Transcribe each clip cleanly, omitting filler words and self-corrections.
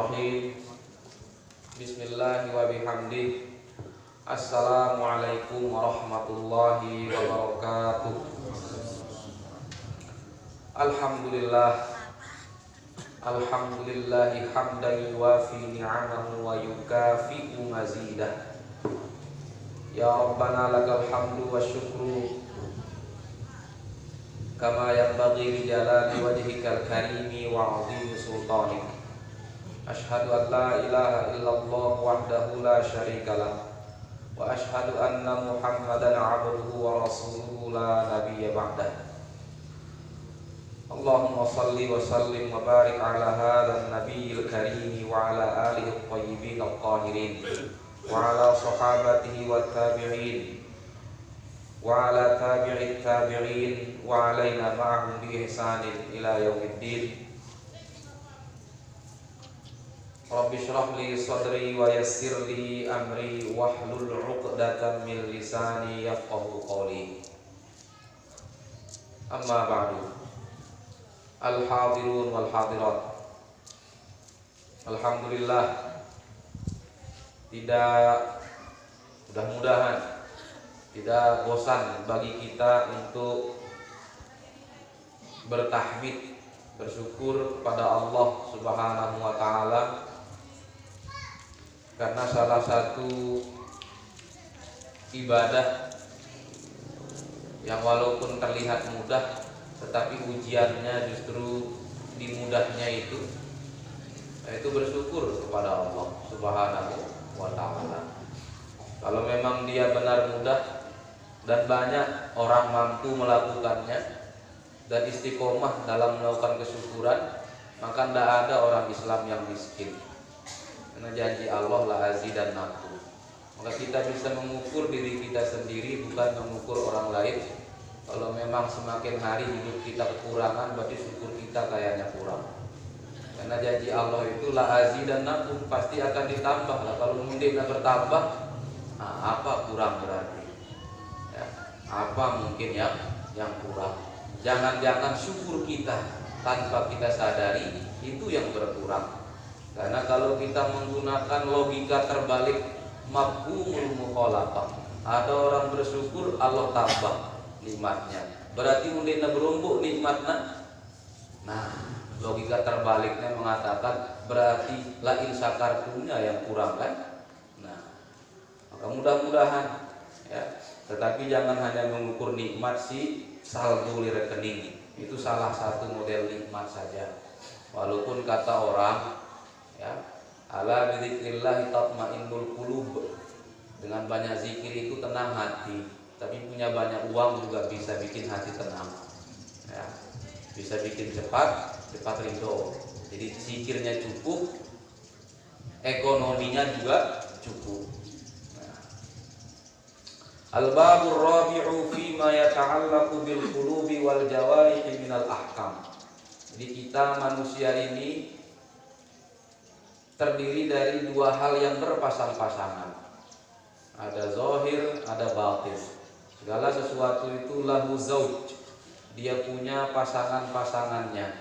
Bismillahirrahmanirrahim. Bismillahi wa bihamdi. Assalamualaikum warahmatullahi wabarakatuh. Alhamdulillah. Alhamdulillahi hamdan yuwafi ni'amahu wa yukafi'u mazidah. Ya Rabbana lakal hamdu wa syukru kama yanbaghi li jalali wajhikal karimi wa 'azimi sultanik. Asyhadu an la ilaha illallah wahdahu la syarikalah wa asyhadu anna Muhammadan 'abduhu wa rasuluhu la nabiyya ba'dah. Allahumma salli wa sallim wa barik ala hadzal nabiyil karim wa ala alihi at-thayyibin at-tahirin wa ala sahabatihi wat tabi'in wa ala tabi'it tabi'in wa alaina ma'ahum bi ihsanin ila yaumiddin. Rabbi shrah li sadri wa yassir li amri wahlul 'uqdatam min lisani yafqahu qawli. Amma ba'du. Al-hadirun wal hadirat. Alhamdulillah, mudah-mudahan tidak bosan bagi kita untuk bertahmid, bersyukur kepada Allah Subhanahu wa taala, karena salah satu ibadah yang walaupun terlihat mudah tetapi ujiannya justru di mudahnya itu, yaitu bersyukur kepada Allah Subhanahu wa taala. Kalau memang dia benar mudah dan banyak orang mampu melakukannya dan istiqomah dalam melakukan kesyukuran, maka tidak ada orang Islam yang miskin. Karena janji Allah la azidannakum. Maka kita bisa mengukur diri kita sendiri, bukan mengukur orang lain. Kalau memang semakin hari hidup kita kekurangan, berarti syukur kita kayaknya kurang. Karena janji Allah itu la azidannakum, pasti akan ditambah. Lah kalau mungkin bertambah, apa kurang berarti? Ya, apa mungkin yang kurang? Jangan-jangan syukur kita tanpa kita sadari itu yang berkurang. Karena kalau kita menggunakan logika terbalik, mafhumul mukhalafah, ada orang bersyukur Allah tambah nikmatnya, berarti mungkin berumbuk nikmatnya. Nah, logika terbaliknya mengatakan berarti la in syakartumnya yang kurang kan? Mudah-mudahan ya, tetapi jangan hanya mengukur nikmat si saldo di rekening. Itu salah satu model nikmat saja. Walaupun kata orang ya, ala bidzikrillah tatmainnul qulub, dengan banyak zikir itu tenang hati. Tapi punya banyak uang juga bisa bikin hati tenang ya. Bisa bikin cepat ridho. Jadi zikirnya cukup, ekonominya juga cukup. Al-babur rabi'u fima yata'allaqu bil qulubi wal jawarihi minal ahkam. Jadi kita manusia ini terdiri dari dua hal yang berpasang-pasangan. Ada zahir, ada batin. Segala sesuatu itu lahu zauj. Dia punya pasangan-pasangannya.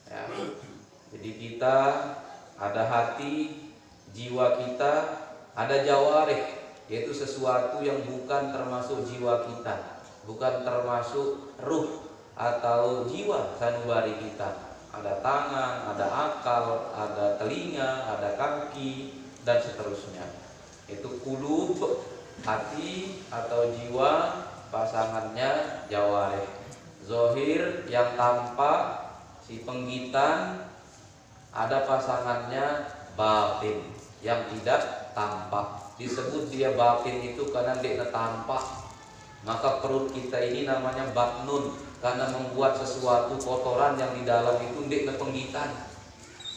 Ya. Jadi kita ada hati, jiwa kita, ada jawarih, yaitu sesuatu yang bukan termasuk jiwa kita, bukan termasuk ruh atau jiwa sanubari kita. Ada tangan, ada akal, ada telinga, ada kaki, dan seterusnya. Itu qulub, hati atau jiwa, pasangannya jawarih. Zahir yang tampak, si penggitan, ada pasangannya batin yang tidak tampak. Disebut dia batin itu karena dia tampak. Maka perut kita ini namanya batnun, karena membuat sesuatu kotoran yang di dalam itu dia penggitan.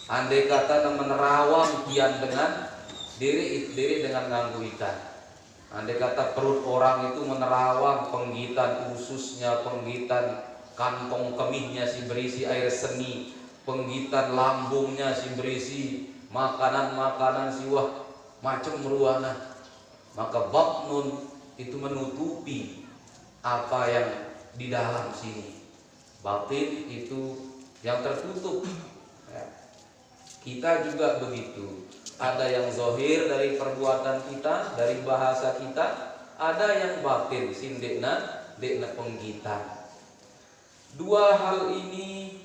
Andai kata menerawang kian dengan diri dengan nganggu ikan. Andai kata perut orang itu menerawang, penggitan ususnya, penggitan kantong kemihnya si berisi air seni, penggitan lambungnya si berisi makanan-makanan si wah macam meruana. Maka batnun itu menutupi apa yang di dalam sini. Batin itu yang tertutup ya. Kita juga begitu. Ada yang zahir dari perbuatan kita, dari bahasa kita, ada yang batin sindekna penggitan. Dua hal ini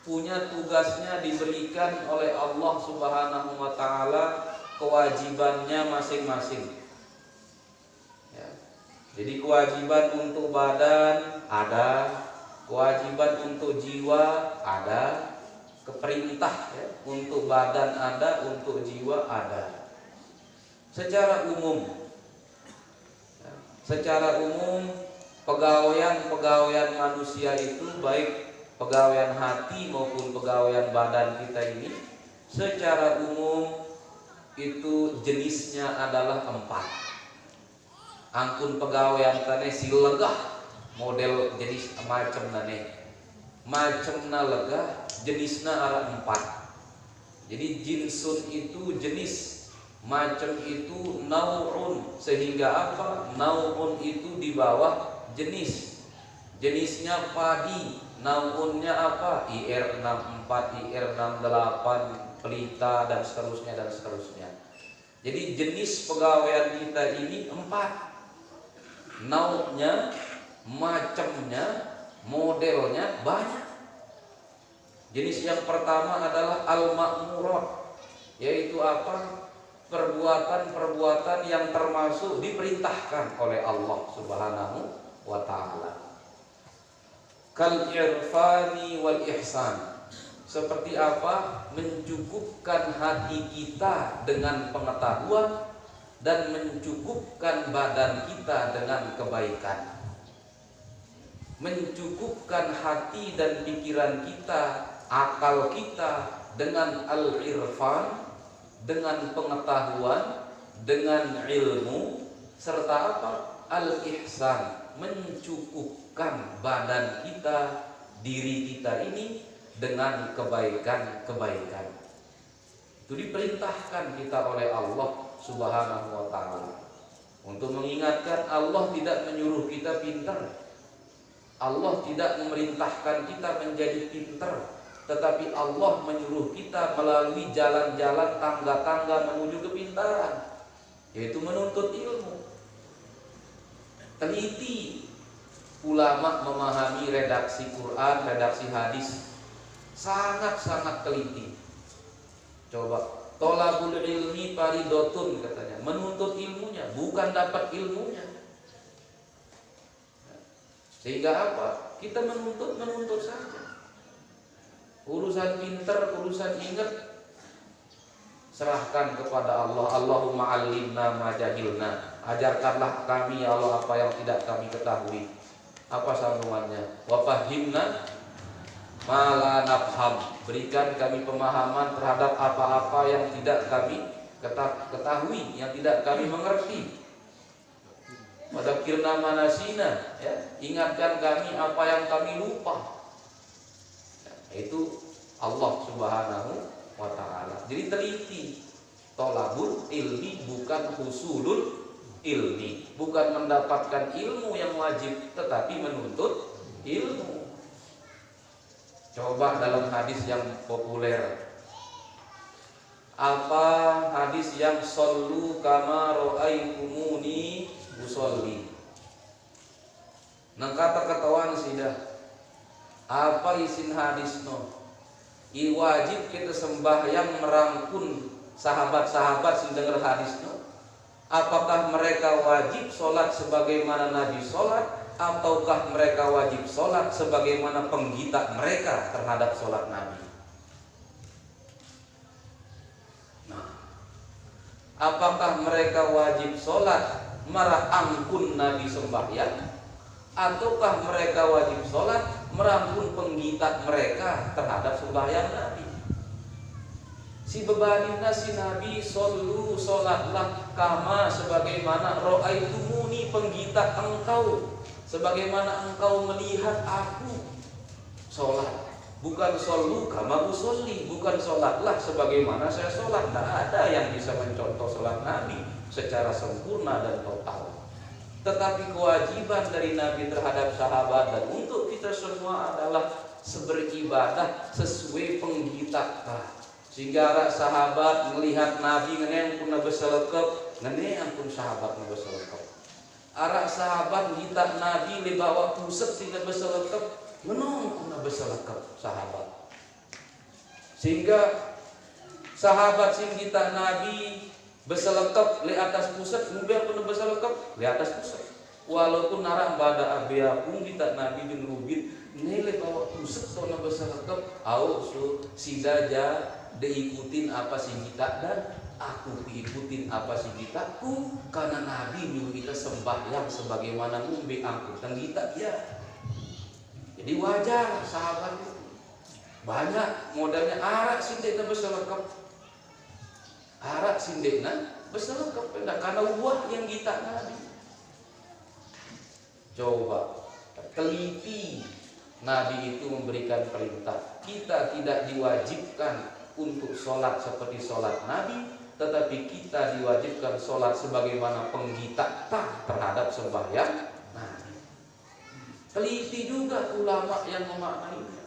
punya tugasnya diberikan oleh Allah Subhanahu wa taala, kewajibannya masing-masing. Ya. Jadi kewajiban untuk badan ada, kewajiban untuk jiwa ada, keperintah ya, untuk badan ada, untuk jiwa ada. Secara umum, ya, secara umum pegawaian manusia itu baik pegawaian hati maupun pegawaian badan kita ini secara umum itu jenisnya adalah 4. Angkun pegawaian tane silegah model jenis macam nane macamna legah jenisnya ada 4. Jadi jinsun itu jenis, macam itu naurun, sehingga apa? Naurun itu di bawah jenis. Jenisnya padi, naunnya apa? IR64, IR68, pelita dan seterusnya dan seterusnya. Jadi jenis pegawaian kita ini 4. Naunnya, macamnya, modelnya banyak. Jenis yang pertama adalah al-ma'murat, yaitu apa? Perbuatan-perbuatan yang termasuk diperintahkan oleh Allah Subhanahu wa ta'ala. Kal irfani wal ihsan, seperti apa? Mencukupkan hati kita dengan pengetahuan dan mencukupkan badan kita dengan kebaikan. Mencukupkan hati dan pikiran kita, akal kita dengan al-irfan, dengan pengetahuan, dengan ilmu, serta apa? Al-ihsan, mencukupkan badan kita, diri kita ini dengan kebaikan-kebaikan. Itu diperintahkan kita oleh Allah Subhanahu wa ta'ala. Untuk mengingatkan, Allah tidak menyuruh kita pintar, Allah tidak memerintahkan kita menjadi pintar, tetapi Allah menyuruh kita melalui jalan-jalan, tangga-tangga menuju kepintaran, yaitu menuntut ilmu. Teliti ulama memahami redaksi Quran, redaksi hadis, sangat-sangat teliti. Coba, tolabul ilmi faridotun katanya, menuntut ilmunya, bukan dapat ilmunya. Sehingga apa? Kita menuntut saja. Urusan pinter, urusan ingat, serahkan kepada Allah. Allahumma allimna ma jahilna, ajarkanlah kami ya Allah apa yang tidak kami ketahui. Apa sambungannya? Wa fahimna ma la nafham, berikan kami pemahaman terhadap apa-apa yang tidak kami ketahui, yang tidak kami mengerti. Wadakirna manasina, ya, ingatkan kami apa yang kami lupa. Itu Allah Subhanahu wa ta'ala. Jadi teliti, tolabul ilmi bukan husulul ilmi, bukan mendapatkan ilmu yang wajib, tetapi menuntut ilmu. Coba dalam hadis yang populer, apa hadis yang sallu kama ra'aitumuni usolli? Nang kata ketahuan sidah. Apa isin hadis no? I wajib kita sembahyang merangkun sahabat-sahabat sing dengar hadis no. Apakah mereka wajib sholat sebagaimana Nabi sholat, ataukah mereka wajib sholat sebagaimana penggita mereka terhadap sholat Nabi? Nah, apakah mereka wajib sholat merangkun Nabi sembahyang, ataukah mereka wajib sholat merangkul penggita mereka terhadap sembahyang Nabi? Si bebanina si Nabi solu sholatlah kama sebagaimana ro'aitumuni, penggita engkau, sebagaimana engkau melihat aku sholat. Bukan solu kama usolli, bukan sholatlah sebagaimana saya sholat. Tidak ada yang bisa mencontoh sholat Nabi secara sempurna dan total. Tetapi kewajiban dari Nabi terhadap sahabat dan untuk kita semua adalah beribadah sesuai penggita Sehingga arak sahabat melihat Nabi ngeneang pun beselekep, ngeneang pun sahabat beselekep. Arak sahabat ngita Nabi le bawa pusat sehingga beselekep, ngenong pun beselekep sahabat. Sehingga sahabat sing ngita Nabi beselekep le atas pusat, mobil pun beselekep le atas pusat. Walaupun narang pada abia pun kita Nabi jeung rubin nilai bawa pusat sona beselekep, au so sidaja diikutin apa sih kita dan aku diikutin apa sih kita ku karena Nabi nyuruh kita sembahyang sebagaimana ngumbe angkutan kita ya. Jadi wajar sahabat itu banyak modalnya arak sindekna beselekep, arak sindekna beselekep karena uang yang kita Nabi. Coba teliti, Nabi itu memberikan perintah. Kita tidak diwajibkan untuk sholat seperti sholat Nabi, tetapi kita diwajibkan sholat sebagaimana penggita terhadap sembahyang Nabi. Teliti juga ulama yang memaknainya.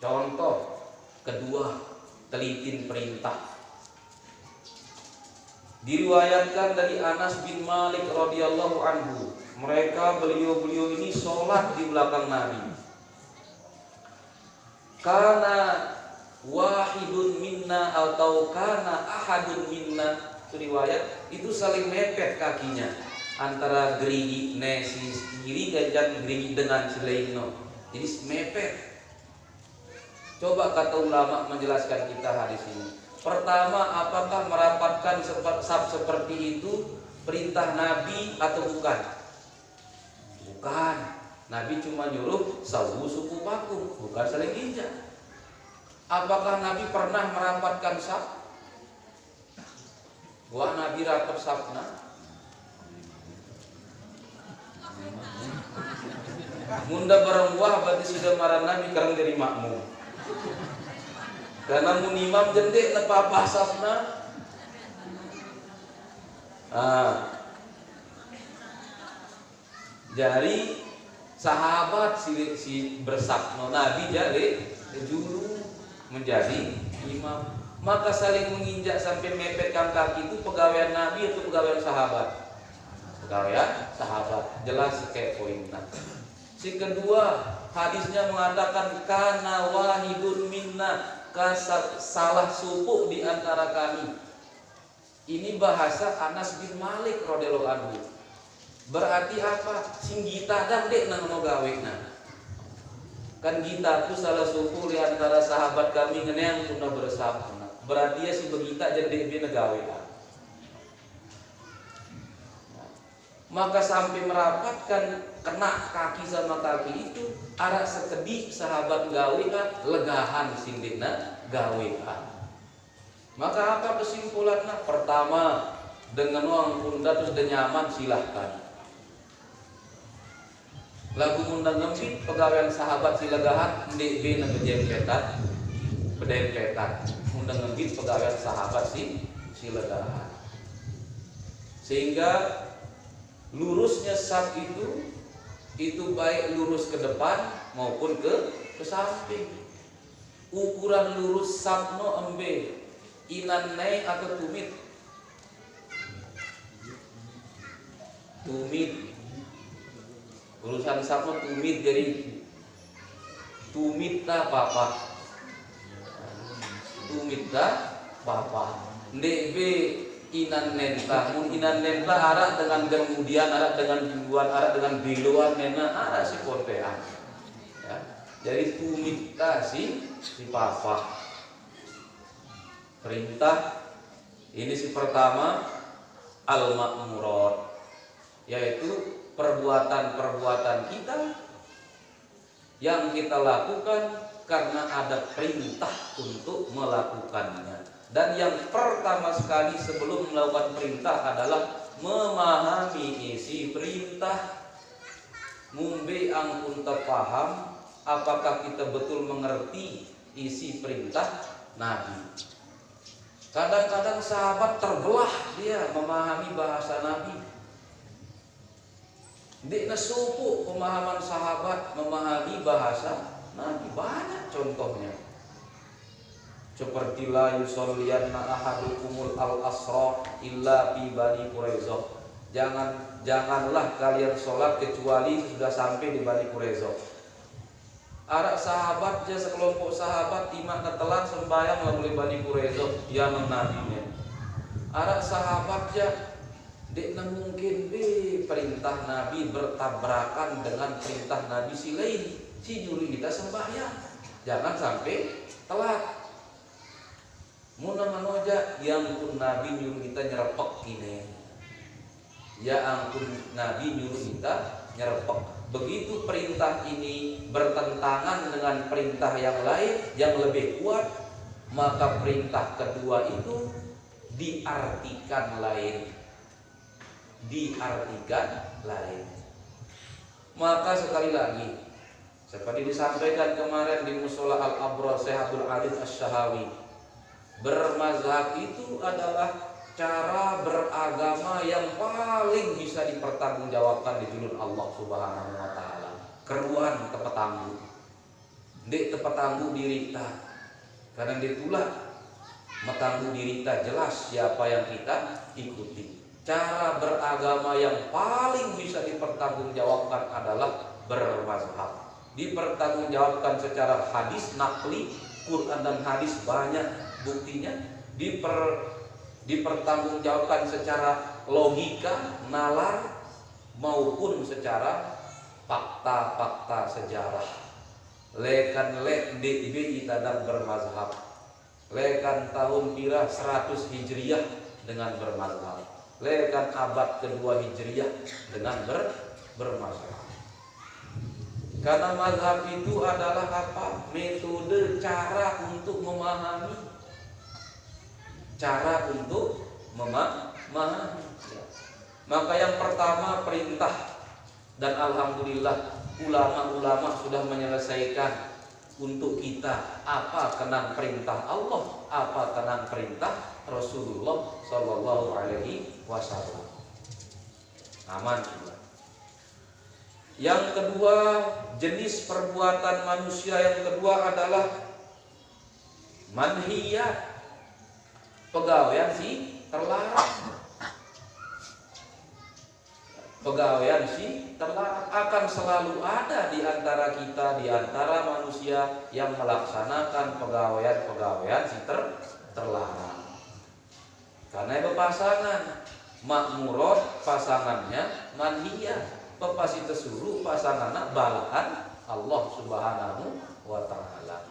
Contoh kedua, telitin perintah. Diriwayatkan dari Anas bin Malik radhiyallahu anhu, beliau ini sholat di belakang Nabi. Karena wahidun minna atau kana ahadun minna, riwayat itu saling mepet kakinya antara gerigi si kiri dan gerigi dengan selainno, jadi mepet. Coba kata ulama menjelaskan kita hadis ini. Pertama, apakah merapatkan saf seperti itu perintah Nabi atau bukan? Bukan. Nabi cuma nyuruh sawu suku pakum, bukan saling ginjal. Apakah Nabi pernah merapatkan saf? Wah, Nabi rapat safna. Munda bareng wah berarti sudah marah Nabi karena dari makmum. Karena mun imam jendek nepapah safna. Jadi sahabat si bersafno Nabi jadi juru menjadi imam, maka saling menginjak sampai mepetkan kaki itu pegawaian Nabi atau pegawaian sahabat? Pegawaian sahabat, jelas kayak poinnya. Si kedua, hadisnya mengatakan kana wahidun minna, salah suku di antara kami. Ini bahasa Anas bin Malik radhiyallahu anhu. Berarti apa? Sing gita dan dek nang gawena. Kan gita itu salah suku di antara sahabat kami ngeneang punah bersama. Berarti ya si begita jadi dia negawena. Maka sampai merapatkan kena kaki sama kaki itu arah sekedik sahabat gawena legahan sindikna gawena. Maka apa kesimpulannya? Pertama, dengan uang punda terus dan nyaman silahkan. Lagu mundang ngempit pegawaian sahabat silegahan ndek bena bedempetan mundang ngempit pegawaian sahabat silegahan. Sehingga lurusnya saf itu baik lurus ke depan maupun ke samping. Ukuran lurus safno embe inan naik atau tumit. Urusan safno tumit, jadi tumit tak papa, tumit tak papa. Ndek be inan nenta, mun inan nenta arak dengan kemudian, arak dengan duluan, arak dengan biluan, nena arak si portean. Ya. Jadi tumit tak si papa. Perintah ini si pertama al-ma'murat, yaitu perbuatan-perbuatan kita yang kita lakukan karena ada perintah untuk melakukannya. Dan yang pertama sekali sebelum melakukan perintah adalah memahami isi perintah. Mumbe angkun terpaham apakah kita betul mengerti isi perintah Nabi. Kadang-kadang sahabat terbelah dia memahami bahasa Nabi. Di nasupu pemahaman sahabat memahami bahasa Nabi, banyak contohnya. Seperti la yusolliyanna ahadukumul al-asra illa fi Bani Quraisyah. Janganlah kalian sholat kecuali sudah sampai di Bani Quraisyah. Arak sahabatnya sekelompok sahabat iman telan sembahyang melalui Bani Quraisyah yang nabinya. Arak sahabatnya dek mungkin perintah Nabi bertabrakan dengan perintah Nabi si lain. Si nyuruh kita sembahyang. Jangan sampai telat. Muna manoja yang pun Nabi nyuruh kita nyerepek gini. Ya ampun Nabi nyuruh kita nyerepek. Begitu perintah ini bertentangan dengan perintah yang lain yang lebih kuat, maka perintah kedua itu diartikan lain. Maka sekali lagi seperti disampaikan kemarin di Musola Al-Abrar Syekh Abdul Aziz Asy-Syahawi, bermazhab itu adalah cara beragama yang paling bisa dipertanggungjawabkan di julun Allah Subhanahu wa taala. Keruan tepetanggu. Dek tepetanggu dirita. Karena ditulah metanggu dirita jelas siapa yang kita ikuti. Cara beragama yang paling bisa dipertanggungjawabkan adalah bermazhab. Dipertanggungjawabkan secara hadis nakli, Quran dan hadis banyak buktinya. Dipertanggungjawabkan secara logika, nalar, maupun secara fakta-fakta sejarah. Lekan lek DIB itadang bermazhab. Lekan tahun kira 100 Hijriah dengan bermazhab. Lekan abad kedua Hijriah dengan bermazhab. Karena mazhab itu adalah apa? Metode, cara untuk memahami. Cara untuk memahami. Maka yang pertama perintah. Dan alhamdulillah ulama-ulama sudah menyelesaikan untuk kita apa kenang perintah Allah, apa kenang perintah Rasulullah Sallallahu Alaihi Wasallam. Aman juga. Yang kedua, jenis perbuatan manusia yang kedua adalah manhiyat, pegawaian si terlarang. Pegawaian si terlarang akan selalu ada di antara kita, di antara manusia yang melaksanakan pegawaian si terlarang. Karena berpasangan, makmurat pasangannya manhiyat. Pepasi tersuru pasangannya balaan Allah Subhanahu wa taala.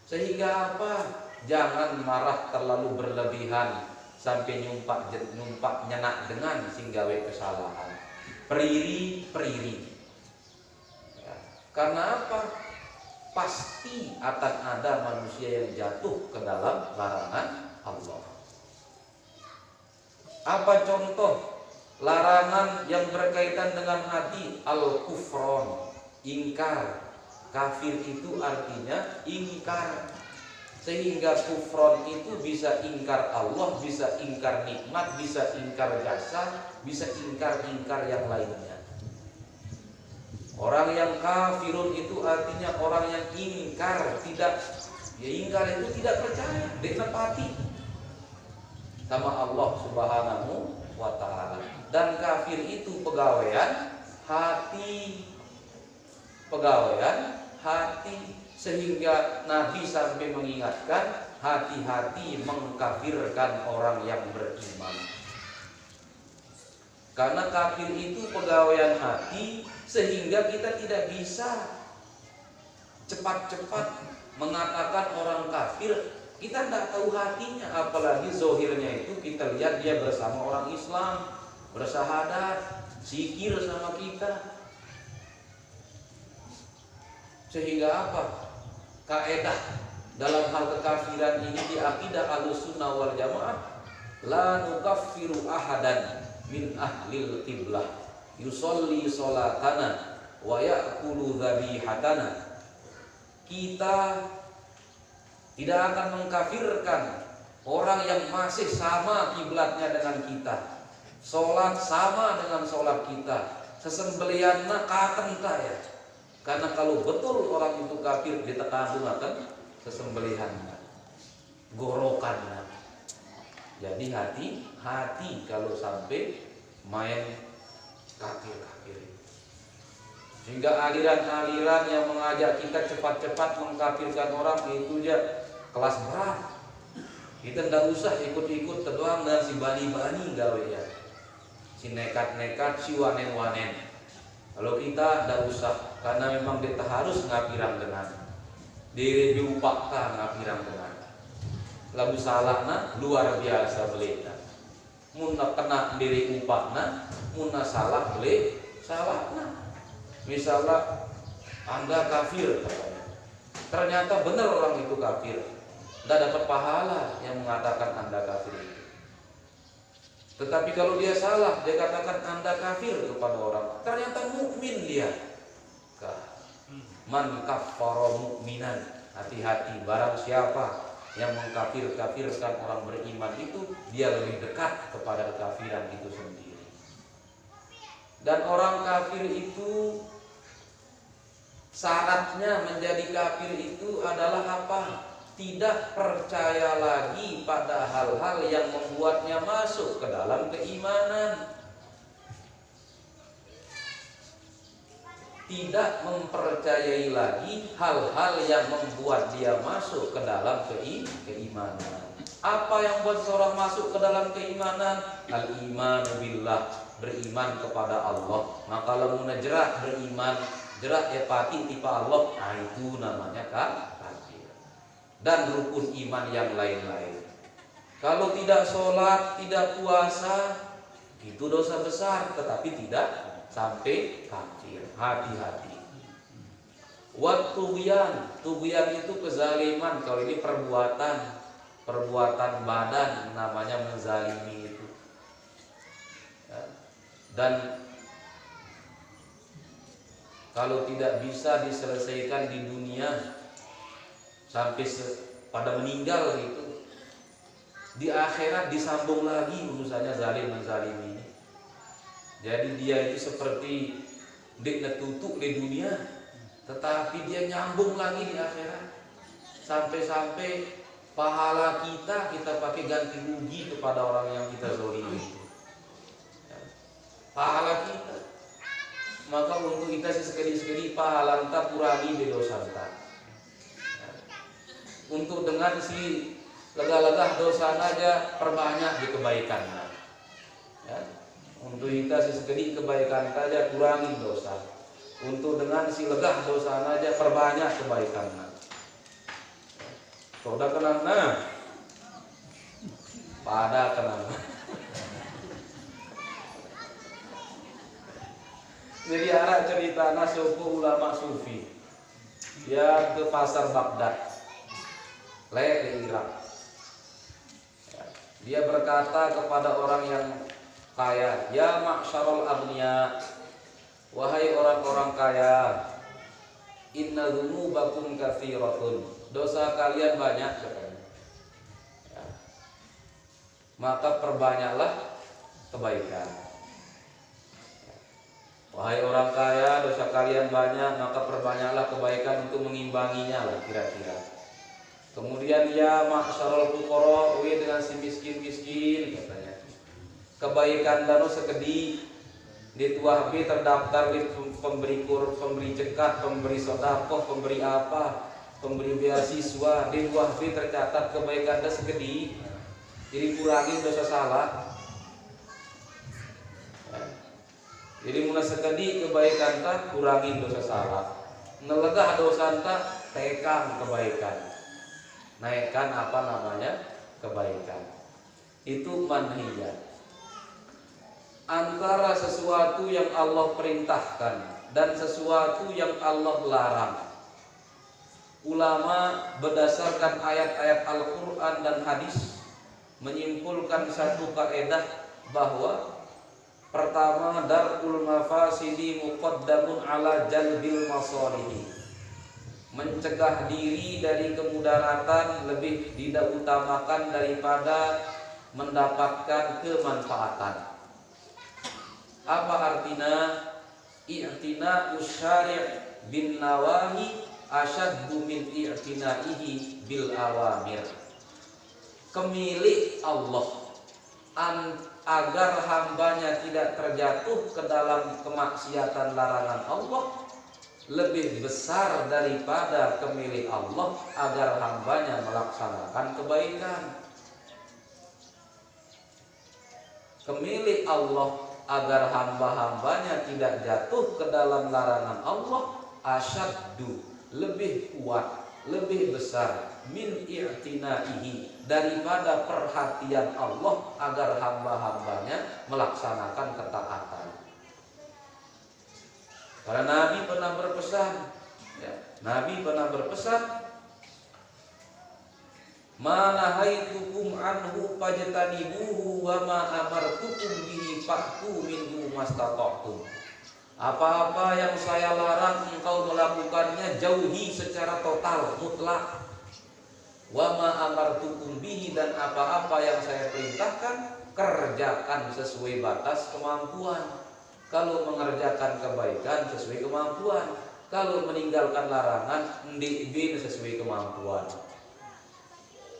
Sehingga apa? Jangan marah terlalu berlebihan sampai nyumpak nyenak dengan singgawe kesalahan. Periri. Ya. Karena apa? Pasti akan ada manusia yang jatuh ke dalam larangan Allah. Apa contoh larangan yang berkaitan dengan hati? Al-kufron, ingkar. Kafir itu artinya ingkar. Sehingga kufron itu bisa ingkar Allah, bisa ingkar nikmat, bisa ingkar jasa, bisa ingkar yang lainnya. Orang yang kafirun itu artinya orang yang ingkar, ingkar itu tidak percaya, ditepati sama Allah Subhanahu wa taala. Dan kafir itu pegawaian hati. Sehingga Nabi sampai mengingatkan, hati-hati mengkafirkan orang yang beriman. Karena kafir itu pegawaian hati, sehingga kita tidak bisa cepat-cepat mengatakan orang kafir. Kita tidak tahu hatinya, apalagi zohirnya itu kita lihat dia bersama orang Islam, bersahadat, zikir sama kita. Sehingga apa? Kaedah dalam hal kekafiran ini di akidah Ahlussunnah wal Jamaah, la nukaffiru ahadan min ahlil qiblah yusolli sholatana wa ya'kulu dhabihatana. Kita tidak akan mengkafirkan orang yang masih sama kiblatnya dengan kita, sholat sama dengan sholat kita, sesembelianna katen ya. Karena kalau betul orang itu kafir, ditekan akan sesembelihannya. gorokanna. Jadi hati-hati kalau sampai main kafir-kafir. Sehingga aliran-aliran yang mengajak kita cepat-cepat mengkafirkan orang itu aja kelas berat. Kita ndak usah ikut-ikut doang dan si bani-bani gawe ya. Si nekat-nekat, si wanen-wanen. Kalau kita ndak usah, karena memang kita harus ngapirang dengan diri diupakta ngapirang dengan. Lalu salahna luar biasa belita. Munna kena diri upakna, munna salah beli salahna. Misalnya Anda kafir katanya. Ternyata benar orang itu kafir. Tidak dapat pahala yang mengatakan Anda kafir itu. Tetapi kalau dia salah, dia katakan Anda kafir kepada orang. Ternyata mukmin dia. Man kaffara mu'minan. Hati-hati, barang siapa yang mengkafir-kafirkan orang beriman itu, dia lebih dekat kepada kekafiran itu sendiri. Dan orang kafir itu syaratnya menjadi kafir itu adalah apa? Tidak percaya lagi pada hal-hal yang membuatnya masuk ke dalam keimanan. Tidak mempercayai lagi hal-hal yang membuat dia masuk ke dalam keimanan. Apa yang buat seorang masuk ke dalam keimanan? Al-iman billah, beriman kepada Allah. Maka lamuna jerak beriman, jerak ya pati tipa Allah, nah itu namanya kafir. Dan rukun iman yang lain-lain. Kalau tidak sholat, tidak puasa, itu dosa besar, tetapi tidak sampai kafir. Hati-hati. Tughyan itu kezaliman. Kalau ini perbuatan badan, namanya menzalimi itu. Ya. Dan kalau tidak bisa diselesaikan di dunia sampai pada meninggal gitu, di akhirat disambung lagi urusannya zalim menzalimi ini. Jadi dia itu seperti dek tutup di dunia, tetapi dia nyambung lagi di akhirat. Sampai-sampai pahala kita pakai ganti rugi kepada orang yang kita zalimi. Pahala kita. Maka untuk kita sekali-sekali pahala kita kurangi di dosa kita. Untuk dengan si lega-lega dosa aja perbanyak di kebaikan. Ya. Untuk kita sesekali kebaikan saja kurangi dosa. Untuk dengan si legah dosa aja perbanyak kebaikan. Sudah kenal pada kenal. Jadi arah cerita suku ulama sufi. Dia ke pasar Baghdad, di Irak. Dia berkata kepada orang yang kaya, ya ma'syarul aghniya, wahai orang-orang kaya, inna dzunubakum katsiratun, dosa kalian banyak katanya. Ya. Maka perbanyaklah kebaikan. Ya. Wahai orang kaya, dosa kalian banyak, maka perbanyaklah kebaikan untuk mengimbanginya lah kira-kira. Kemudian ya ma'syarul fuqara, dengan si miskin-miskin katanya. Kebaikan dano sekedi di tuahbi terdaftar di pemberi cekat, pemberi sedekah, pemberi apa, pemberi beasiswa, di tuahbi tercatat kebaikan dah sekedi. Jadi kurangi dosa salah. Jadi muna sekedi kebaikan tak kurangi dosa salah. Nelegah dosa tak tekan kebaikan. Naikkan apa namanya? Kebaikan. Itu manhiyat. Antara sesuatu yang Allah perintahkan dan sesuatu yang Allah larang. Ulama berdasarkan ayat-ayat Al-Quran dan hadis menyimpulkan satu kaidah bahwa pertama, darul mafasidi muqaddamun ala jalbil masalihi. Mencegah diri dari kemudaratan lebih diutamakan daripada mendapatkan kemanfaatan. Apa artinya? I'tina usyari' bin nawahi asyaddu min i'tinaihi bil awamir. kemilik Allah, agar hambanya tidak terjatuh ke dalam kemaksiatan larangan Allah, lebih besar daripada kemilik Allah agar hambanya melaksanakan kebaikan. Kemilik Allah agar hamba-hambanya tidak jatuh ke dalam larangan Allah asyaddu, lebih kuat, lebih besar, min i'tinaihi, daripada perhatian Allah agar hamba-hambanya melaksanakan ketaatan. Karena Nabi pernah berpesan, ya, Nabi pernah berpesan, ma nahaitukum anhu fajtanibuhu wa ma amartukum bihi fa'tu minhu mastata'tum. Apa-apa yang saya larang engkau melakukannya, jauhi secara total, mutlak. Wa ma amartukum bihi, dan apa-apa yang saya perintahkan kerjakan sesuai batas kemampuan. Kalau mengerjakan kebaikan sesuai kemampuan, kalau meninggalkan larangan ndikbin sesuai kemampuan.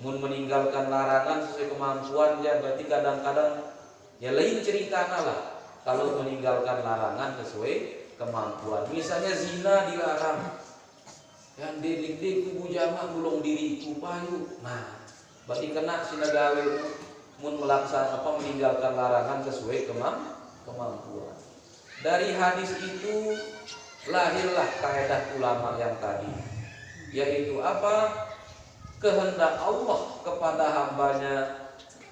Mun meninggalkan larangan sesuai kemampuan ya berarti kadang-kadang ya lain ceritanya lah. Kalau meninggalkan larangan sesuai kemampuan, misalnya zina dilarang, yang delik-delik kubu jama gulung diriku payu, nah berarti kena sinagawe. Mun melaksanakan meninggalkan larangan sesuai kemampuan. Dari hadis itu lahirlah kaidah ulama yang tadi, yaitu apa? Kehendak Allah kepada hambanya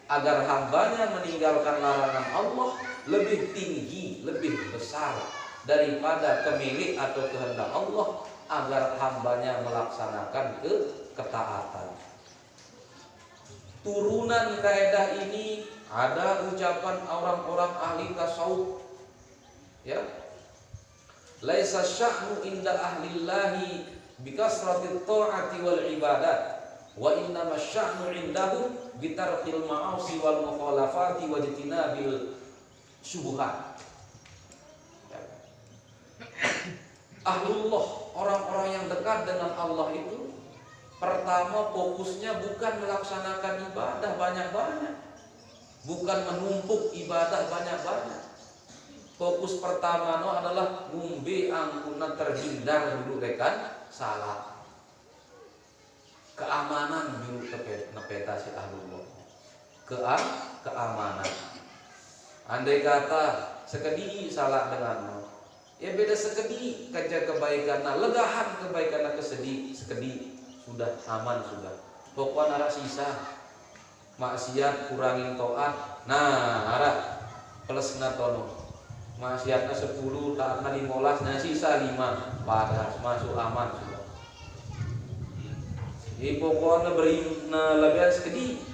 agar hambanya meninggalkan larangan Allah lebih tinggi, lebih besar daripada kemilik atau kehendak Allah agar hambanya melaksanakan ketaatan. Turunan kaidah ini ada ucapan orang-orang ahli tasawuf, ya, laisa sya'nu inda ahlillahi bikasratit ta'ati wal ibadat, wa innama sya'nu indahum bitarqil ma'asi wal mukhalafati wa jitinabil syubhat. Ahlullah, orang-orang yang dekat dengan Allah itu pertama fokusnya bukan melaksanakan ibadah banyak-banyak, bukan menumpuk ibadah banyak-banyak. Fokus pertama adalah ngumbe angkuna terhindar dulu rekan salah. Keamanan dulu nepeta si ahlullah. Keamanan. Andai kata sekedi salah denganmu, ya beda sekedi kerja kebaikan, legahan kebaikan kesedih sekedi sudah aman sudah. Pokoknya arah sisa maksiat kurangin toat, nah arah plus natono maksiatnya 10 taatnya 15, nah sisa 5 pada masuk aman sudah. Jadi pokoknya beri lebihan sekedi.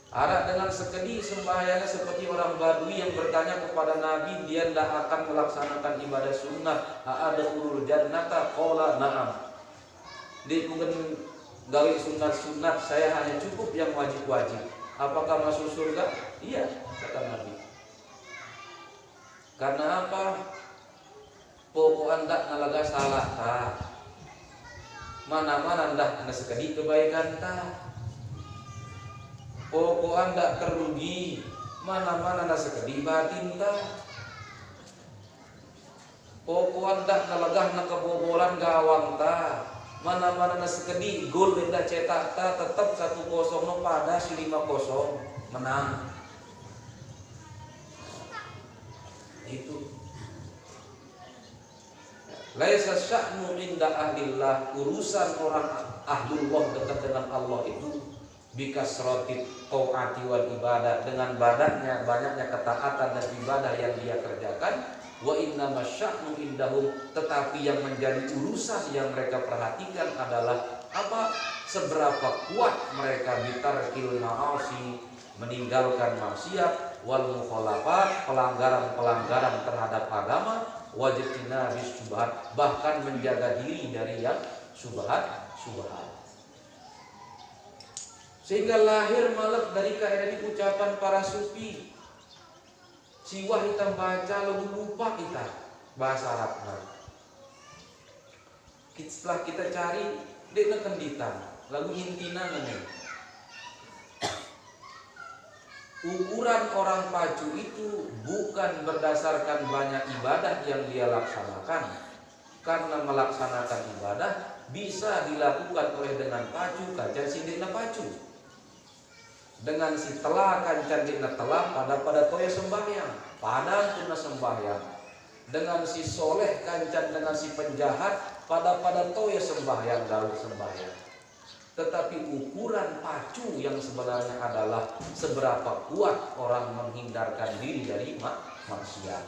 Arah dengan sekedi sembahyangnya seperti orang Badui yang bertanya kepada Nabi, dia tidak akan melaksanakan ibadah sunnah. Ada ulul jannata qala na'am. Dia bukan gawe sunat-sunat, saya hanya cukup yang wajib-wajib. Apakah masuk surga? Iya, kata Nabi. Karena apa? Pokok anda nalaga salah tak. Mana-mana ndak anda sekedi kebaikan tak. Pokok anda terugi, mana-mana anda sekedi batin tak. Pokok anda nalagah na kebobolan gawang tak. Mana-mana anda sekedi gol anda cetak tak, tetap 1-0 no pada si 5-0 menang. Itu laisa sya'nu inda ahlillah, urusan orang ahlullah dekat dengan Allah itu bikasratit taati wal ibadah, dengan banyaknya ketaatan dan ibadah yang dia kerjakan. Wa innama sya'nu indahum, tetapi yang menjadi urusan yang mereka perhatikan adalah apa? Seberapa kuat mereka bitarkil ma'asi, meninggalkan maksiat, wal mukhalafat, pelanggaran-pelanggaran terhadap agama, wajibina bis syubhat, bahkan menjaga diri dari yang syubhat. Sehingga lahir malah dari kaidah ini ucapan para sufi. Siwah kita baca lalu lupa kita bahasa Arabnya. Setelah kita cari dia kenditan lagu intina nih. Ukuran orang pacu itu bukan berdasarkan banyak ibadah yang dia laksanakan, karena melaksanakan ibadah bisa dilakukan oleh dengan pacu kancan sindikna pacu, dengan si telah kancan dikna telah pada toya sembahyang pada tuna sembahyang, dengan si soleh kancan dengan si penjahat pada toya sembahyang dalam sembahyang. Tetapi ukuran pacu yang sebenarnya adalah seberapa kuat orang menghindarkan diri dari maksiat.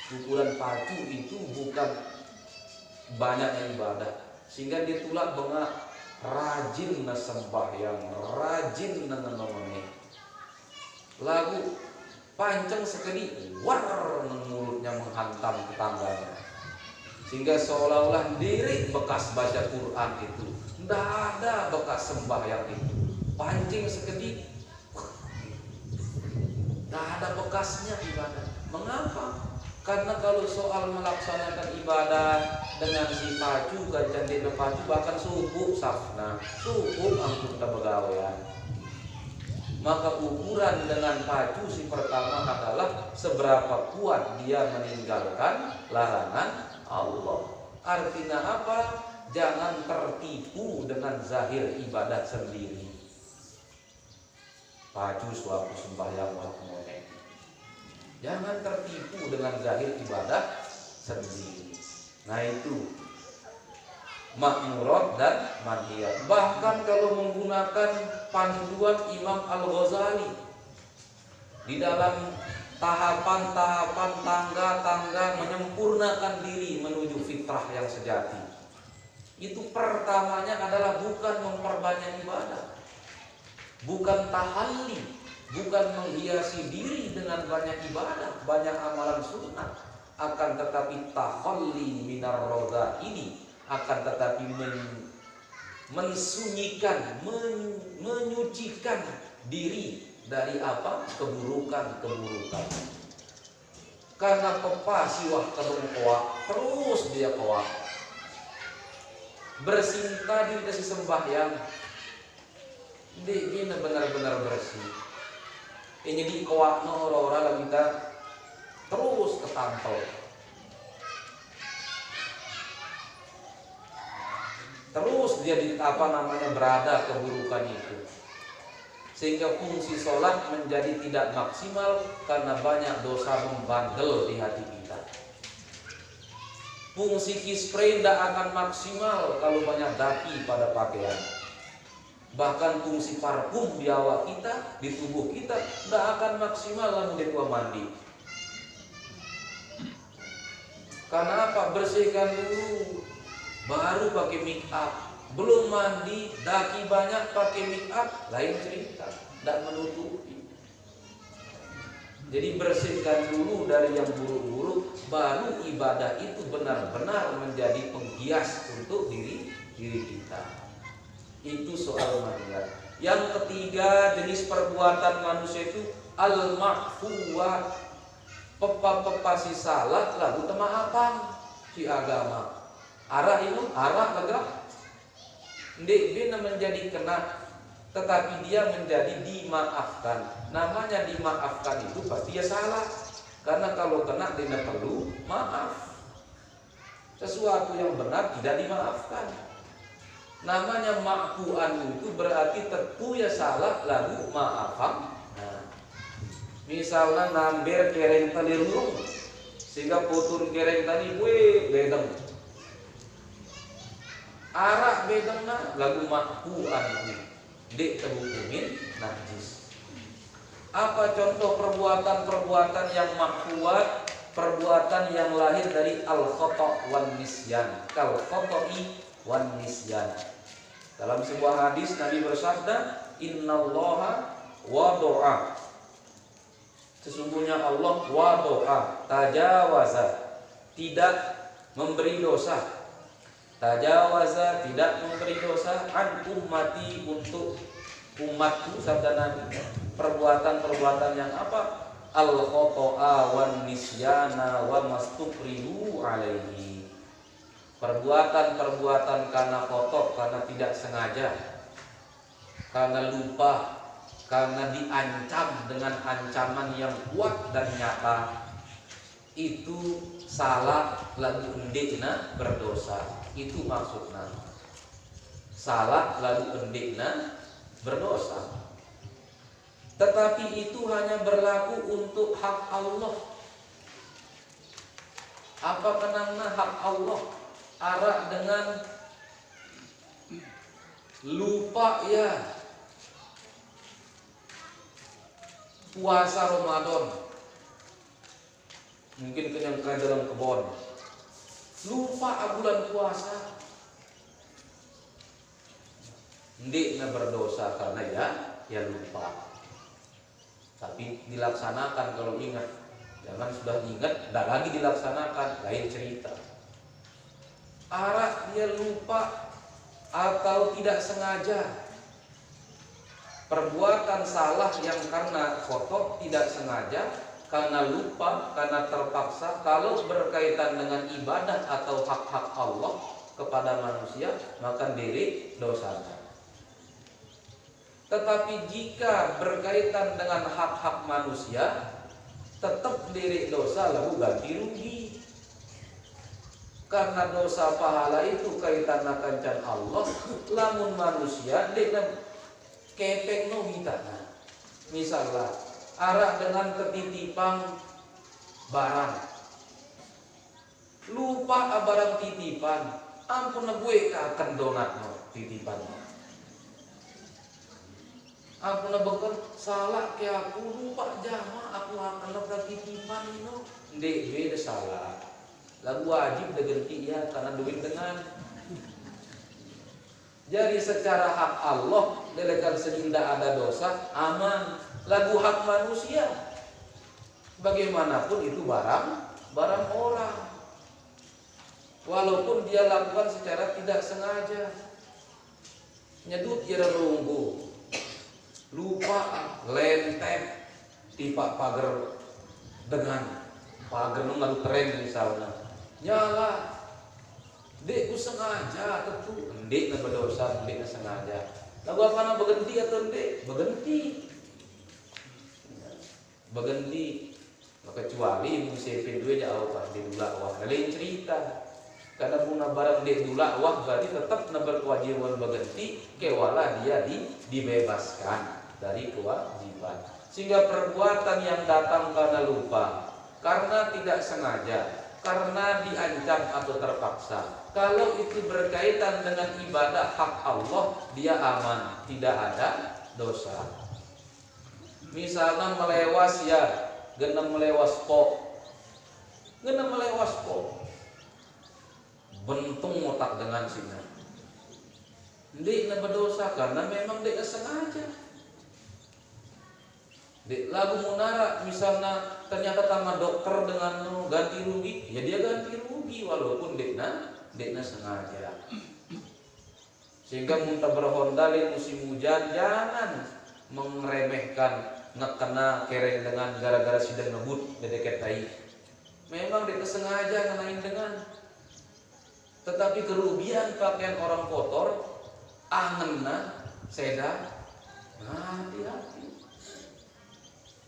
Ukuran pacu itu bukan banyak ibadah, sehingga ditulak bengak rajin na sembahyang, rajin na ngomongnya. Lagu pancang sekali war mulutnya menghantam tetangganya, sehingga seolah-olah diri bekas baca Quran itu tidak ada bekas sembahyang itu, pancing sekedip tidak ada bekasnya ibadah. Mengapa? Karena kalau soal melaksanakan ibadah dengan si pacu kancan dina pacu, bahkan subuh safna subuh ampun tabagawean, maka ukuran dengan pacu si pertama adalah seberapa kuat dia meninggalkan larangan Allah. Artinya apa? Jangan tertipu dengan zahir ibadah sendiri. Pacu suatu sembahyang waktu. Jangan tertipu dengan zahir ibadah sendiri. Nah itu makmurat dan manhiyat. Bahkan kalau menggunakan panduan Imam Al-Ghazali di dalam tahapan-tahapan tangga-tangga menyempurnakan diri menuju fitrah yang sejati, itu pertamanya adalah bukan memperbanyak ibadah, bukan tahalli, bukan menghiasi diri dengan banyak ibadah, banyak amalan sunnah, akan tetapi tahalli minar roda ini, akan tetapi mensunyikan, menyucikan diri dari apa? Keburukan-keburukan. Karena pepa siwah terung koak, terus dia koak. Bersih tadi kasih sembahyang, dia benar-benar bersih. Ini di koak no orang kita terus ketantol, terus dia di berada keburukan itu, sehingga fungsi sholat menjadi tidak maksimal karena banyak dosa membandel di hati kita. Fungsi kispray tidak akan maksimal kalau banyak daki pada pakaian. Bahkan fungsi parfum di awak kita, di tubuh kita tidak akan maksimal lalu dia mandi. Karena apa? Bersihkan dulu, baru pakai make up. Belum mandi, daki banyak pakai make up, lain cerita, tidak menutupi. Jadi bersihkan dulu dari yang buruk-buruk, baru ibadah itu benar-benar menjadi penghias untuk diri kita. Itu soal manhiyat. Yang ketiga jenis perbuatan manusia itu al-ma'fuwat, pepa si salah lalu temaafan si agama. Arah itu arah legah. Dia menjadi kena, tetapi dia menjadi dimaafkan. Namanya dimaafkan itu pasti dia salah, karena kalau kena dia perlu maaf. Sesuatu yang benar tidak dimaafkan. Namanya ma'fuan itu berarti tentu ya salah lalu maafan. Nah, misalnya namber kereng telirung sehingga putur kereng tadi bedeng arak bedengna lagu ma'fuan dek tebukumin najis. Apa contoh perbuatan-perbuatan yang ma'fuat? Perbuatan yang lahir dari al-khata' wan nisyan, kal khata'i wan nisyan. Dalam sebuah hadis Nabi bersabda, innallaha wado'a, sesungguhnya Allah wado'a, tajawaza, tidak memberi dosa, tajawaza, tidak memberi dosa, an ummati, untuk umatku, sabda Nabi. Perbuatan-perbuatan yang apa? Al-khoto'a wan nisyana wa mastukrihu alaihi. Perbuatan-perbuatan karena kotor, karena tidak sengaja, karena lupa, karena diancam dengan ancaman yang kuat dan nyata, itu salah lalu endikna berdosa. Itu maksudnya. Salah lalu endikna berdosa. Tetapi itu hanya berlaku untuk hak Allah. Apa kenangna hak Allah? Arak dengan lupa ya puasa Ramadan, mungkin kenyangkan dalam kebon, lupa bulan puasa, ndikna berdosa karena ya lupa. Tapi dilaksanakan kalau ingat. Jangan sudah ingat, tidak lagi dilaksanakan, lain cerita. Arak dia lupa atau tidak sengaja, perbuatan salah yang karena kotor tidak sengaja, karena lupa, karena terpaksa, kalau berkaitan dengan ibadah atau hak-hak Allah kepada manusia, maka diri dosanya. Tetapi jika berkaitan dengan hak-hak manusia, tetap diri dosa lalu ganti rugi. Karena dosa pahala itu kaitan kancan Allah, lamun manusia dia kepeng no hitana. Misalnya arak dengan ketitipan barang, lupa barang titipan, ampun gue akan donat no titipan. Aku nabakan salah ke aku, lupa jama aku akan dapat titipan no. Ndek beda salah. Lagu wajib diganti ya karena duit dengan. Jadi secara hak Allah delekan seginda ada dosa aman. Lagu hak manusia bagaimanapun itu barang orang. Walaupun dia lakukan secara tidak sengaja. Nyedut jera runggu, lupa lenteng tipak pagar dengan pagar nu ngalu keren misalnya nyala dek ku sengaja tentu dek na berdosa dek na sengaja lagu apa na berhenti atau dek berhenti kecuali musipin dua jauh pas di dula wah lain cerita karena guna barang dek dula wah berarti tetap na berkewajiban berhenti kewala dia dibebaskan dari kewajiban. Sehingga perbuatan yang datang karena lupa, karena tidak sengaja, karena diancam atau terpaksa, kalau itu berkaitan dengan ibadah hak Allah, dia aman, tidak ada dosa. Misalnya melewas ya, genam melewas po, bentung otak dengan sini. Dia berdosa karena memang dia sengaja. Lagu munara misalnya ternyata sama dokter dengan ganti rugi, ya dia ganti rugi walaupun dekna sengaja. Sehingga muntah berhondalin musim hujan jangan meremehkan ngekena kereng dengan gara-gara sidang ngebut dedeket tai. Memang dia sengaja ngenain dengan. Tetapi kerugian pakaian orang kotor angenna seda hati-hati.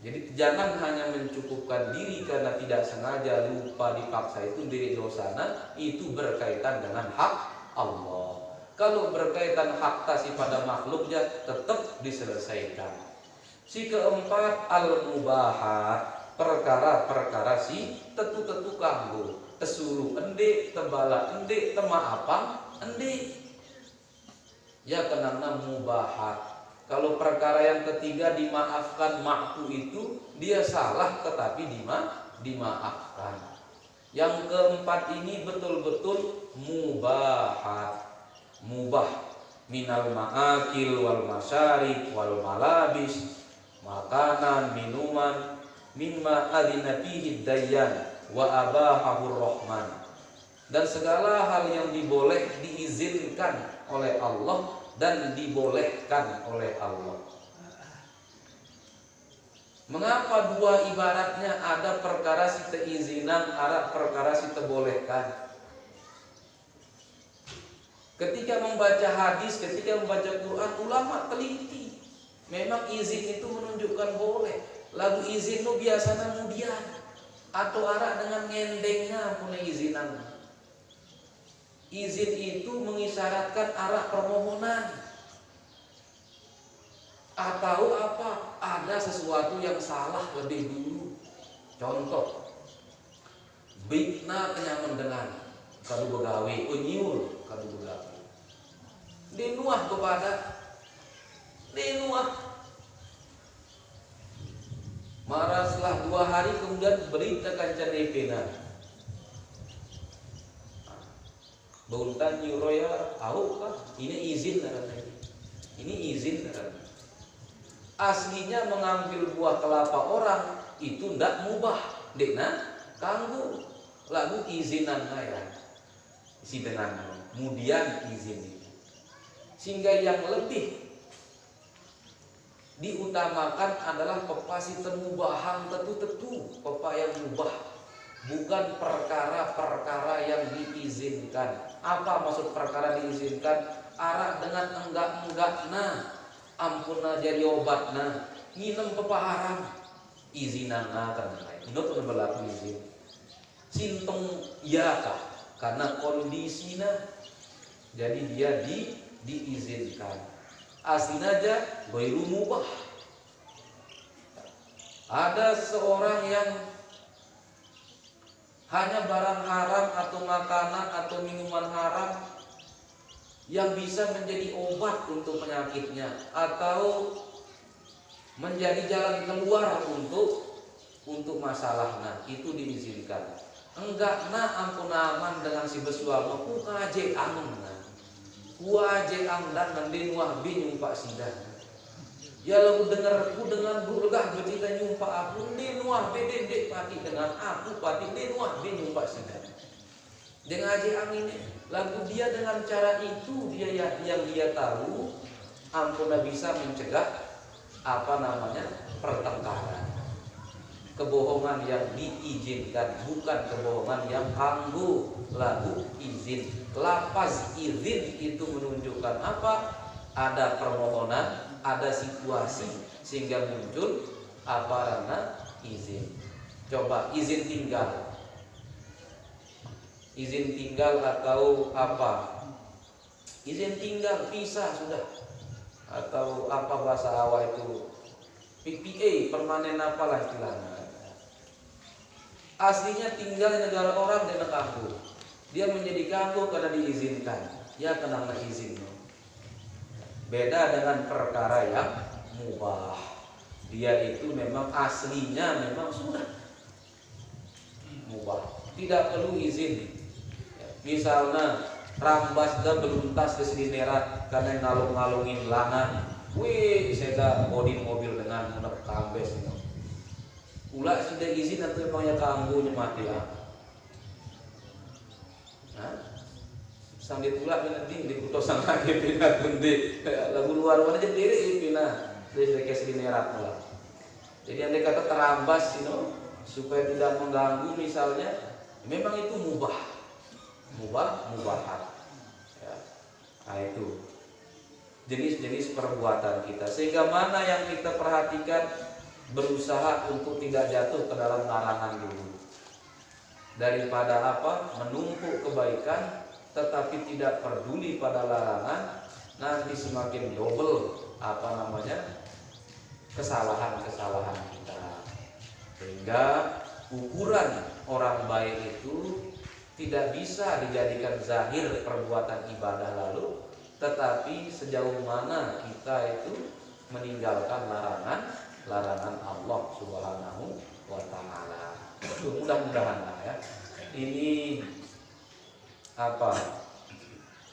Jadi jangan hanya mencukupkan diri karena tidak sengaja lupa dipaksa itu diri dosana, itu berkaitan dengan hak Allah. Kalau berkaitan hak tasi pada makhluknya tetap diselesaikan. Si keempat al-mubahat, perkara-perkara si tetu-tetu kanggo, tesuru ende, tebala ende, temaapang ende. Ya kenangna mubahat. Kalau perkara yang ketiga dimaafkan makfu itu dia salah tetapi dimaafkan. Yang keempat ini betul-betul mubahat. Mubah minal ma'akil wal masyarib wal malabis, makanan, minuman, mimma adina fihi dayyan wa abahahur rahman. Dan segala hal yang diizinkan oleh Allah dan dibolehkan oleh Allah. Mengapa dua ibaratnya ada perkara si teizinan, ada perkara si tebolehkan? Ketika membaca hadis, ketika membaca Quran, ulama teliti. Memang izin itu menunjukkan boleh. Lagu izin itu biasanya kemudian atau arak dengan ngendengnya punya izinan. Izin itu mengisyaratkan arah permohonan. Atau apa? Ada sesuatu yang salah lebih dulu. Contoh, bikna kenyaman dengan kadu begawe, unyul kadu begawe. Dinuah kepada dinuah. Marah setelah 2 hari kemudian berita kancan epena. Buntan nyuroya, tahu kah? Ini izin karena ini izin karena aslinya mengambil buah kelapa orang itu ndak mubah, dekna kanggu lagu izinan saya isi dengan kemudian izin itu. Sehingga yang lebih diutamakan adalah pepasi temubahan tetu pepa yang mubah, bukan perkara-perkara yang diizinkan. Apa maksud perkara diizinkan? Arah dengan enggak ampuna jadi obatna, nginem pepa haram, izinana karena itu tuh berlaku izin. Sintong ya kah? Karena kondisinya, jadi dia diizinkan. Asin aja ghairu mubah. Ada seorang yang hanya barang haram atau makanan atau minuman haram yang bisa menjadi obat untuk penyakitnya atau menjadi jalan keluar untuk masalahnya, itu diizinkan. Enggak ampun aman dengan si besuama ku kaje amun kuaje amdan nanti nuah bi nyumpa sidan. Ya lalu dengar ku dengan burgah berita nyumpa aku di nuah bede dek pati dengan aku pati di nuah bi nyumpa sidan. Dengan aje amin lagu dia dengan cara itu dia yang dia tahu ampuna bisa mencegah pertengkaran. Kebohongan yang diizinkan, bukan kebohongan yang kanggu lagu izin. Lafaz izin itu menunjukkan apa? Ada permohonan, ada situasi sehingga muncul rana izin. Coba izin tinggal. Izin tinggal atau apa? Izin tinggal pisah sudah. Atau apa bahasa awal itu? PPA, permanen apalah istilahnya. Aslinya tinggal di negara orang dan kampung. Dia menjadi kampung karena diizinkan. Ya kena izin. Beda dengan perkara yang mubah. Dia itu memang aslinya memang sudah mubah. Tidak perlu izin. Misalnya rambas dan beluntas ke selinerat karena ngalung-ngalungin langan. Wih, saya bodin mobil dengan menek kambes. Ulah sudah izin atau memangnya kanggu nyemati ya. Sambil pula nanti di putus sama pina kundi lagu luar mana jadi diri pina dari kesini nerat malah. Jadi andai kata terambas supaya tidak mengganggu misalnya, memang itu mubahat. Ya. Nah itu jenis-jenis perbuatan kita. Sehingga mana yang kita perhatikan, berusaha untuk tidak jatuh ke dalam larangan dulu. Daripada menumpuk kebaikan tetapi tidak peduli pada larangan, nanti semakin double kesalahan-kesalahan kita. Sehingga ukuran orang baik itu tidak bisa dijadikan zahir perbuatan ibadah lalu, tetapi sejauh mana kita itu meninggalkan larangan Allah Subhanahu wa ta'ala. Mudah-mudahan ya. Ini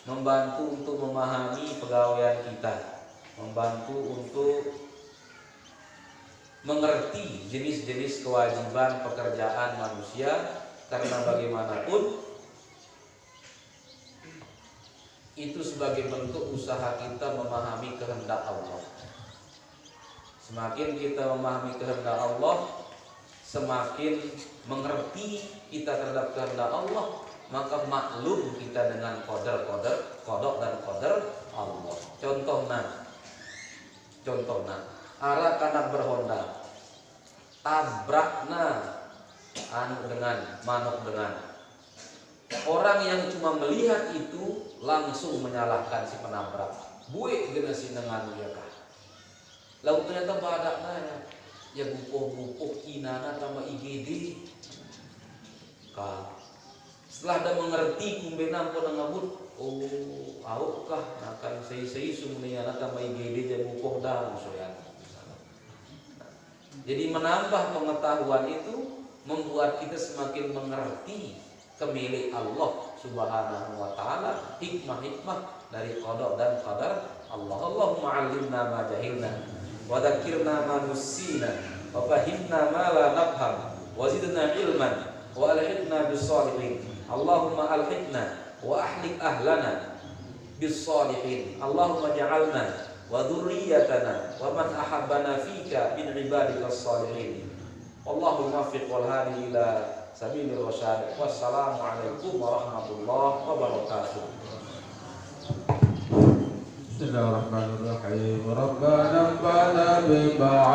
membantu untuk memahami pegawaian kita, membantu untuk mengerti jenis-jenis kewajiban pekerjaan manusia, karena bagaimanapun itu sebagai bentuk usaha kita memahami kehendak Allah. Semakin kita memahami kehendak Allah, semakin mengerti kita terhadap kehendak Allah, maka maklum kita dengan kodok dan qadar Allah. Contohnya, Contohnya, arah kanan berhonda, tabrakna anu dengan manuk dengan. Orang yang cuma melihat itu langsung menyalahkan si penabrak. Buik gena si dengan dia kah. Lalu ternyata badakna ya gupoh-gupoh inana tambah IGD. Kah. Setelah dah mengerti kumbenam pun ngabut, oh, aukah akan sei-sei sumliana tambah IGD jadi gupoh dah musuhan. Jadi menambah pengetahuan itu membuat kita semakin mengerti kemilik Allah Subhanahu wa taala, hikmah-hikmah dari qada dan qadar Allah. Allahumma 'allimna ma jahilna wa dzakkirna ma nussina wa fahimna ma la nafham wa zidna ilman wa alhiqna bis salihin. Allahumma alhiqna wa ahlik ahlana bis salihin. Allahumma ja'alna wa dzurriyyatana wa man ahabbana fika min ibadikas salihin. Wallahu muwaffiq wal hadi ila sabilir rasyad. Wassalamualaikum warahmatullahi wabarakatuh. Bismillahirrahmanirrahim. Rabbana anfa'na bima